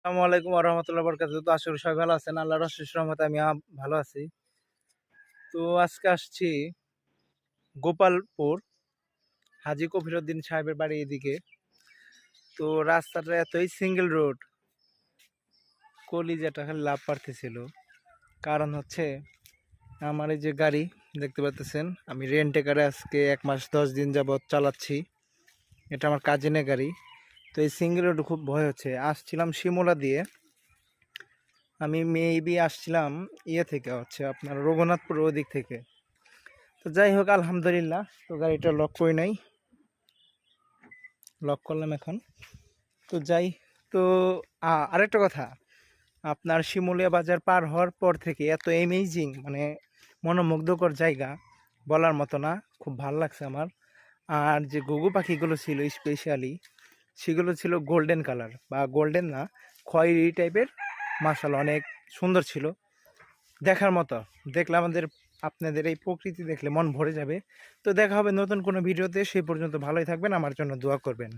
আসসালামু আলাইকুম ওয়া রাহমাতুল্লাহি ওয়া বারাকাতুহু। তো আশা করি সবাই ভালো আছেন। আল্লাহর অশেষ রহমতে আমি ভালো আছি। তো আজকে আসছি গোপালপুর হাজী কফিরউদ্দিন সাহেবের বাড়ি এদিকে। তো রাস্তাটা এতই সিঙ্গেল রোড, কলিজাটা খালি লাভ পারতেছিল। কারণ হচ্ছে আমার এই যে গাড়ি দেখতে পাচ্ছেন, আমি রেন্টে গাড়ি আজকে 1 মাস 10 দিন যাবৎ চালাচ্ছি। এটা আমার কাজিনের গাড়ি। তো এই সিঙ্গেল রোড খুব ভয় হচ্ছে। আসছিলাম শিমুলা দিয়ে, আমি মেবি আসছিলাম থেকে হচ্ছে আপনার রঘুনাথপুর ওদিক থেকে। তো যাই হোক আলহামদুলিল্লাহ, তো গাড়িটা লক করি নাই, লক করলাম এখন। তো যাই, তো আরেকটা কথা, আপনার শিমুলিয়া বাজার পার হওয়ার পর থেকে এত অ্যামেজিং, মানে মনোমুগ্ধকর জায়গা বলার মতো না, খুব ভালো লাগছে আমার। আর যে ঘুঘু পাখিগুলো ছিল স্পেশালি, সেগুলো ছিল গোল্ডেন কালার, বা গোল্ডেন না, খয়েরি টাইপের। মাশাআল্লাহ অনেক সুন্দর ছিল, দেখার মতো। দেখলে আপনাদের এই প্রকৃতি দেখলে মন ভরে যাবে। তো দেখা হবে নতুন কোনো ভিডিওতে, সেই পর্যন্ত ভালোই থাকবেন, আমার জন্য দোয়া করবেন।